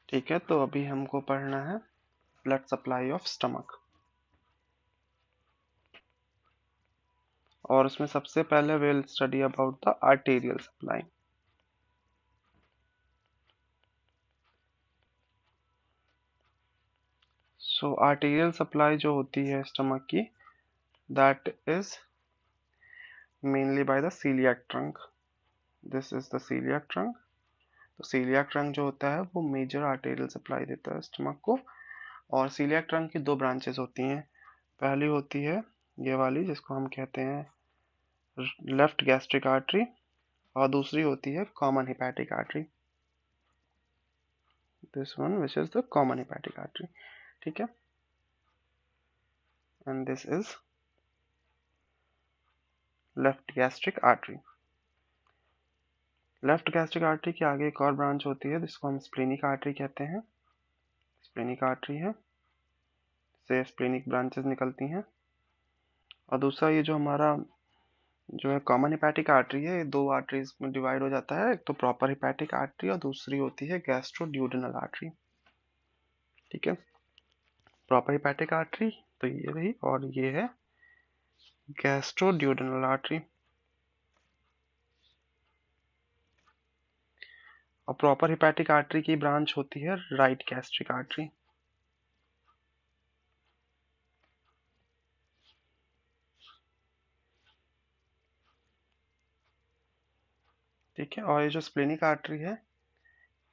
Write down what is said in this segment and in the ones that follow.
ठीक है, तो अभी हमको पढ़ना है ब्लड सप्लाई ऑफ स्टमक। और उसमें सबसे पहले will study about the arterial supply. So arterial supply जो होती है स्टमक की, that is mainly by the celiac trunk. This is the celiac trunk. तो सीलियाक ट्रंक जो होता है वो मेजर आर्टेरियल सप्लाई देता है स्टमक को। और सीलियाक ट्रंक की दो ब्रांचेस होती हैं। पहली होती है ये वाली, जिसको हम कहते हैं लेफ्ट गैस्ट्रिक आर्टरी, और दूसरी होती है common hepatic artery. This one which is the common hepatic artery. ठीक है, and this is left gastric artery. Left gastric artery के आगे एक और ब्रांच होती है जिसको हम स्प्लेनिक आर्टरी कहते हैं। स्प्लेनिक आर्टरी है, से स्प्लेनिक ब्रांचेस निकलती हैं। और दूसरा ये जो हमारा जो है कॉमन हिपैटिक आर्टरी है, ये दो आर्टरीज में डिवाइड हो जाता है। एक तो प्रॉपर हिपैटिक आर्टरी और दूसरी होती है गैस्ट्रोड्यूडेनल आर्टरी। ठीक है, प्रॉपर हिपैटिक आर्टरी तो ये रही, और ये है गैस्ट्रोड्यूडेनल आर्टरी। और प्रॉपर हिपैटिक आर्टरी की ब्रांच होती है राइट गैस्ट्रिक आर्टरी। ठीक है, और ये जो स्प्लेनिक आर्टरी है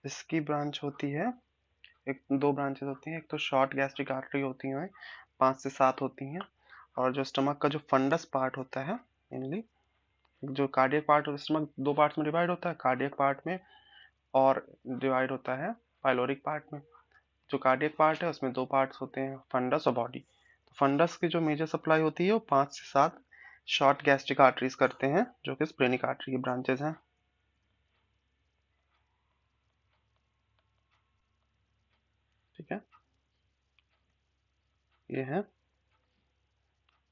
इसकी ब्रांच होती है, एक दो ब्रांचेस होती हैं। एक तो शॉर्ट गैस्ट्रिक आर्टरी होती हैं, 5 से 7 होती हैं। और जो स्टमक का जो फंडस पार्ट होता है, मेनली जो कार्डियक पार्ट, स्टमक दो पार्ट्स में डिवाइड होता है, कार्डियक पार्ट में और डिवाइड होता है पाइलोरिक पार्ट में। जो कार्डियक पार्ट है उसमें दो पार्ट्स होते हैं, फंडस और बॉडी। तो फंडस की जो मेजर सप्लाई होती है वो 5 से 7 शॉर्ट गैस्ट्रिक आर्टरीज करते हैं, जो कि स्प्लेनिक आर्टरी की ब्रांचेस हैं। ठीक है, ये है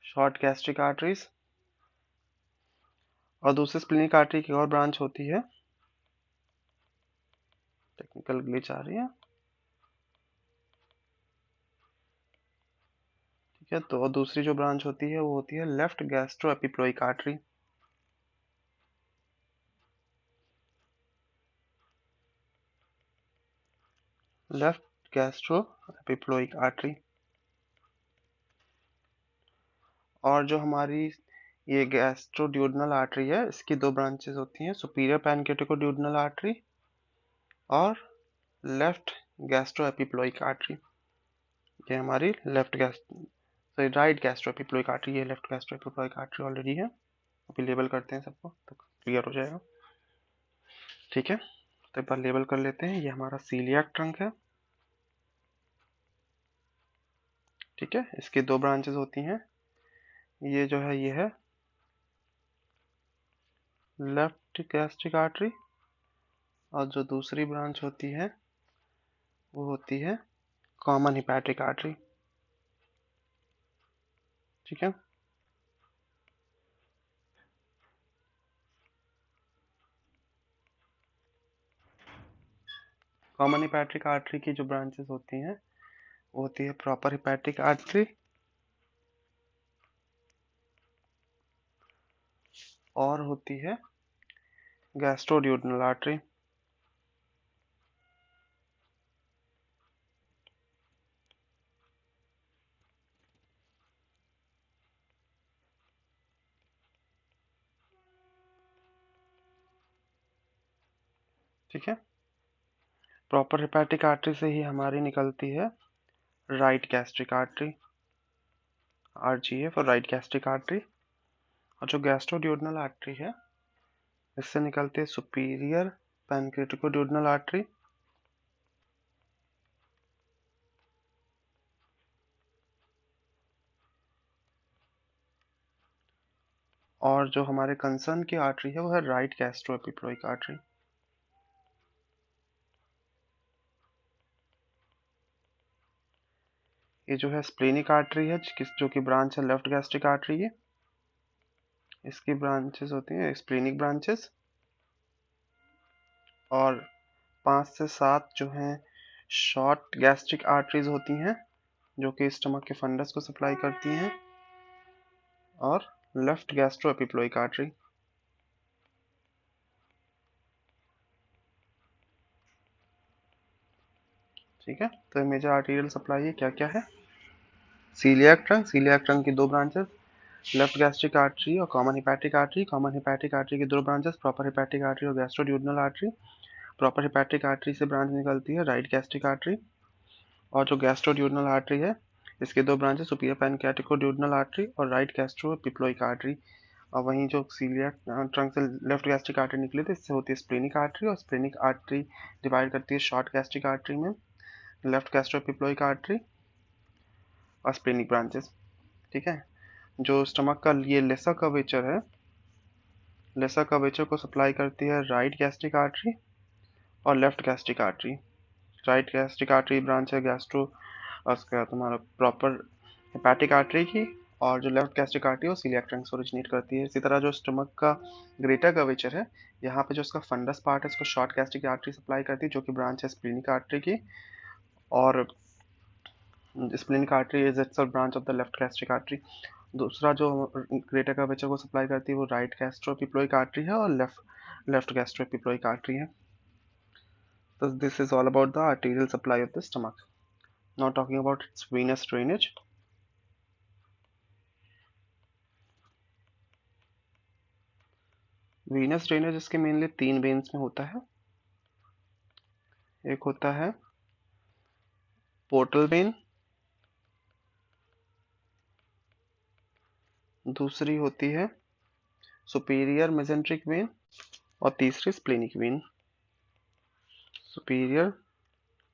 शॉर्ट गैस्ट्रिक आर्टरीज। और दूसरी स्प्लेनिक आर्टरी की और ब्रांच होती है, टेक्निकल ग्लिच आ रही है। ठीक है, तो दूसरी जो ब्रांच होती है वो होती है left gastroepiploic artery. Left gastroepiploic artery. और जो हमारी ये गैस्ट्रोड्यूडनल आर्टरी है, इसकी दो ब्रांचेस होती हैं, सुपीरियर पैनक्रेटिकोड्यूडनल आर्टरी और लेफ्ट गैस्ट्रो एपिप्लोइक आर्टरी। ये हमारी left sorry right gastroepiploic artery, ये left gastroepiploic artery already है। अभी लेबल करते हैं सबको तो क्लियर हो जाएगा। ठीक है, तो एक बार लेबल कर लेते हैं। ये हमारा सीलियाक ट्रंक है। ठीक है, इसकी दो ब्रांचेस होती हैं। ये जो है ये है लेफ्ट गैस्ट्रिक आर्टरी, और जो दूसरी ब्रांच होती है वो होती है कॉमन हिपैटिक आर्टरी। ठीक है, कॉमन हिपैटिक आर्टरी की जो ब्रांचेस होती हैं वो होती है प्रॉपर हिपैटिक आर्टरी और होती है गैस्ट्रोड्यूडेनल आर्टरी। ठीक है, प्रॉपर हिपैटिक आर्टरी से ही हमारी निकलती है right gastric artery, RGA for right gastric artery. और जो गैस्ट्रोड्यूडेनल आर्टरी है इससे निकलती है सुपीरियर पैनक्रेटिकोड्यूडेनल आर्टरी। और जो हमारे कंसर्न की आर्टरी है वो है राइट गैस्ट्रो एपिप्लोइक आर्टरी। ये जो है स्प्लेनिक आर्टरी है, जो कि ब्रांच है लेफ्ट गैस्ट्रिक आर्टरी की। इसकी ब्रांचेस होती हैं स्प्लेनिक ब्रांचेस, और 5 से 7 जो हैं शॉर्ट गैस्ट्रिक आर्टरीज होती हैं जो कि स्टमक के फंडस को सप्लाई करती हैं, और लेफ्ट गैस्ट्रो एपिप्लोइक आर्टरी। ठीक है, तो मेजर आर्टीरियल सप्लाई क्या क्या है? सीलियाक ट्रंक की दो ब्रांचेस, लेफ्ट गैस्ट्रिक आर्टरी और common hepatic artery. Common hepatic artery की दो ब्रांचेस, प्रॉपर हिपैटिक आर्टरी और गैस्ट्रोड्यूडनल आर्टरी। प्रॉपर हिपैटिक आर्टरी से ब्रांच निकलती है राइट गैस्ट्रिक आर्टरी, और जो गैस्ट्रोड्यूडनल आर्टरी है इसके दो ब्रांचेस, सुपीरियर पैनक्रियाटिकोड्यूडनल आर्टरी और राइट गैस्ट्रोएपिप्लोइक आर्टरी। और वहीं जो सीलियाक ट्रंक से लेफ्ट गैस्ट्रिक आर्टरी निकली थी इससे होती है स्प्लेनिक आर्टरी, और स्प्लेनिक आर्टरी डिवाइड करती है शॉर्ट गैस्ट्रिक आर्टरी में, लेफ्ट गैस्ट्रोएपिप्लोइक आर्टरी और स्प्लेनिक ब्रांचेस। ठीक है, जो स्टमक का ये लेसर कर्वेचर है, लेसर कर्वेचर को सप्लाई करती है राइट गैस्ट्रिक आर्टरी और left gastric artery. Right gastric artery branch है गैस्ट्रो उसका तुम्हारा प्रॉपर हेपेटिक आर्टरी की, और जो लेफ्ट गैस्ट्रिक आर्टरी है वो सीलियाक ट्रंक से ओरिजिनेट करती है। इसी तरह जो स्टमक का ग्रेटर कर्वेचर है, यहाँ पे जो उसका फंडस पार्ट है उसको शॉर्ट गैस्ट्रिक आर्टरी सप्लाई करती है जो कि ब्रांच है स्प्लेनिक आर्टरी की, और splenic artery is itself branch of the left gastric artery. दूसरा जो ग्रेटर कर्वेचर को सप्लाई करती है वो राइट गैस्ट्रोएपिप्लोइक आर्टरी है और लेफ्ट गैस्ट्रोएपिप्लोइक आर्टरी है। So this is all about the arterial supply of the stomach. Now talking about its venous drainage. Venous drainage इसके मेनली तीन वेन्स में होता है। एक होता है पोर्टल वेन, दूसरी होती है सुपीरियर मेसेंट्रिक वेन, और तीसरी splenic when. Superior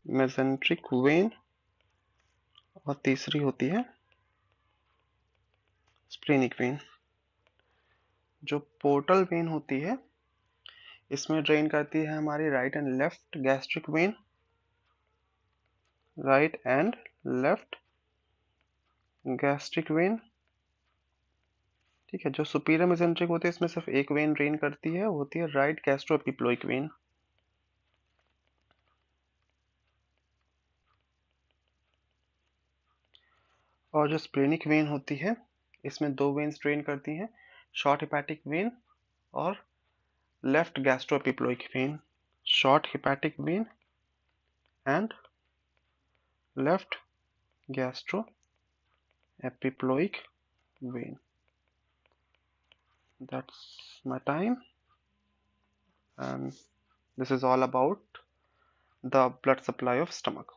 mesenteric when और तीसरी होती है स्प्लेनिक वेन। जो पोर्टल वेन होती है इसमें ड्रेन करती है हमारी right and left gastric when, right and left gastric when. ठीक है, जो सुपीरियर मेसेंट्रिक होती है इसमें सिर्फ एक वेन ड्रेन करती है, वो होती है राइट गैस्ट्रोएपिप्लोइक वेन। और जो स्प्लेनिक वेन होती है इसमें दो वेन्स ड्रेन करती हैं, शॉर्ट हेपेटिक वेन और left gastroepiploic when. Short hepatic when and left gastroepiploic vein. That's my time, and this is all about the blood supply of stomach.